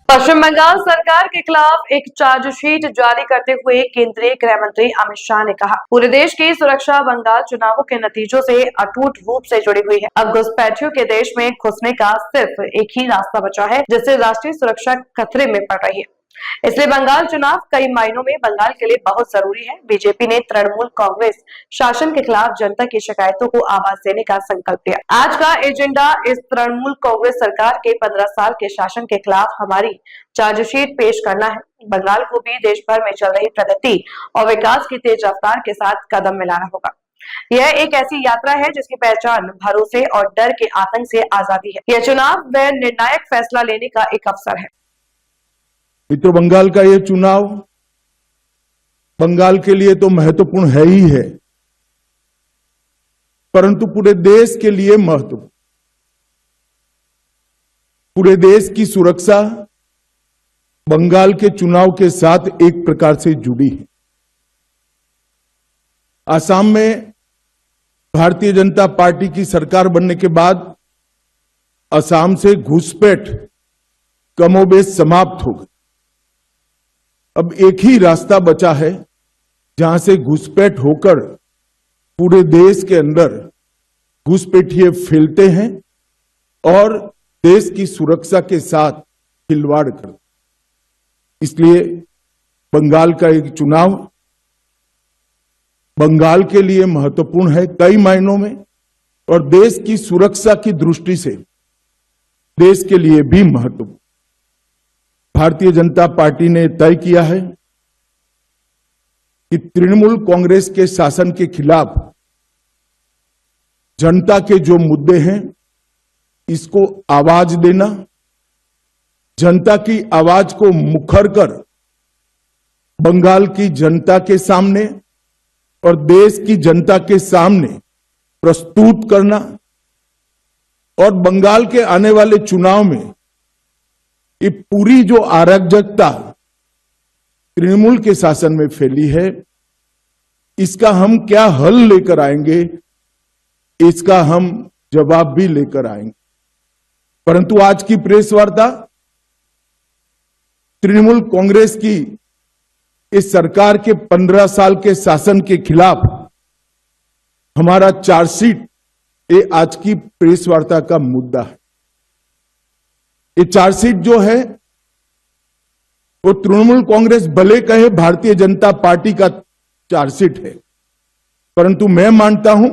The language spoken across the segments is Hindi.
पश्चिम बंगाल सरकार के खिलाफ एक चार्जशीट जारी करते हुए केंद्रीय गृह मंत्री अमित शाह ने कहा, पूरे देश की सुरक्षा बंगाल चुनावों के नतीजों से अटूट रूप से जुड़ी हुई है। अब घुसपैठियों के देश में घुसने का सिर्फ एक ही रास्ता बचा है, जिससे राष्ट्रीय सुरक्षा खतरे में पड़ रही है। इसलिए बंगाल चुनाव कई मायनों में बंगाल के लिए बहुत जरूरी है। बीजेपी ने तृणमूल कांग्रेस शासन के खिलाफ जनता की शिकायतों को आवाज देने का संकल्प लिया। आज का एजेंडा इस तृणमूल कांग्रेस सरकार के 15 साल के शासन के खिलाफ हमारी चार्जशीट पेश करना है। बंगाल को भी देश भर में चल रही प्रगति और विकास की तेज रफ्तार के साथ कदम मिलाना होगा। यह एक ऐसी यात्रा है जिसकी पहचान भरोसे और डर के आतंक से आजादी है। यह चुनाव वह निर्णायक फैसला लेने का एक अवसर है। मित्रों, बंगाल का ये चुनाव बंगाल के लिए तो महत्वपूर्ण है ही है, परंतु पूरे देश के लिए महत्वपूर्ण। पूरे देश की सुरक्षा बंगाल के चुनाव के साथ एक प्रकार से जुड़ी है। असम में भारतीय जनता पार्टी की सरकार बनने के बाद असम से घुसपैठ कमोबेश समाप्त हो गई। अब एक ही रास्ता बचा है जहां से घुसपैठ होकर पूरे देश के अंदर घुसपैठिए फैलते हैं और देश की सुरक्षा के साथ खिलवाड़ करते। इसलिए बंगाल का एक चुनाव बंगाल के लिए महत्वपूर्ण है कई मायनों में, और देश की सुरक्षा की दृष्टि से देश के लिए भी महत्वपूर्ण। भारतीय जनता पार्टी ने तय किया है कि तृणमूल कांग्रेस के शासन के खिलाफ जनता के जो मुद्दे हैं इसको आवाज देना, जनता की आवाज को मुखर कर बंगाल की जनता के सामने और देश की जनता के सामने प्रस्तुत करना, और बंगाल के आने वाले चुनाव में ये पूरी जो अराजकता तृणमूल के शासन में फैली है, इसका हम क्या हल लेकर आएंगे, इसका हम जवाब भी लेकर आएंगे। परंतु आज की प्रेस वार्ता तृणमूल कांग्रेस की इस सरकार के 15 साल के शासन के खिलाफ हमारा चार्जशीट, ये आज की प्रेस वार्ता का मुद्दा है। ये चार्जशीट जो है वो तृणमूल कांग्रेस भले कहे भारतीय जनता पार्टी का चार्जशीट है, परंतु मैं मानता हूं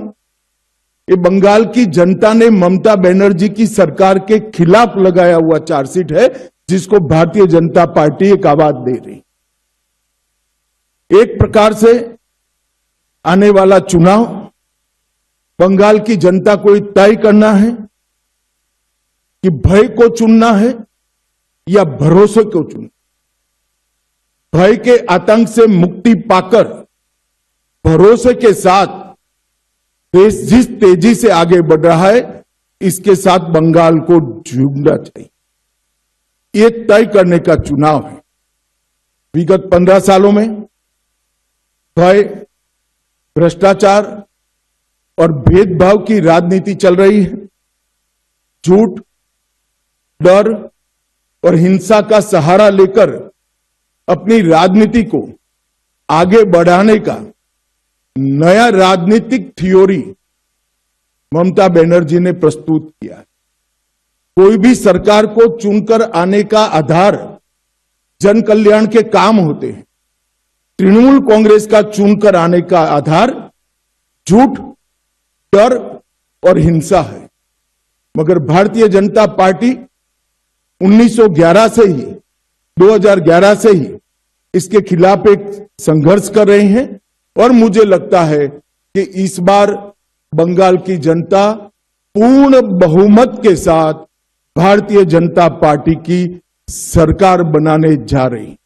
ये बंगाल की जनता ने ममता बनर्जी की सरकार के खिलाफ लगाया हुआ चार्जशीट है, जिसको भारतीय जनता पार्टी एक आवाज दे रही। एक प्रकार से आने वाला चुनाव बंगाल की जनता को तय करना है कि भय को चुनना है या भरोसे को चुनना। भय के आतंक से मुक्ति पाकर भरोसे के साथ देश जिस तेजी से आगे बढ़ रहा है, इसके साथ बंगाल को जुड़ना चाहिए। ये तय करने का चुनाव है। विगत 15 सालों में भय, भ्रष्टाचार और भेदभाव की राजनीति चल रही है। झूठ, डर और हिंसा का सहारा लेकर अपनी राजनीति को आगे बढ़ाने का नया राजनीतिक थ्योरी ममता बनर्जी ने प्रस्तुत किया है। कोई भी सरकार को चुनकर आने का आधार जन कल्याण के काम होते हैं। तृणमूल कांग्रेस का चुनकर आने का आधार झूठ, डर और हिंसा है। मगर भारतीय जनता पार्टी 1911 से ही 2011 से ही इसके खिलाफ एक संघर्ष कर रहे हैं, और मुझे लगता है कि इस बार बंगाल की जनता पूर्ण बहुमत के साथ भारतीय जनता पार्टी की सरकार बनाने जा रही है।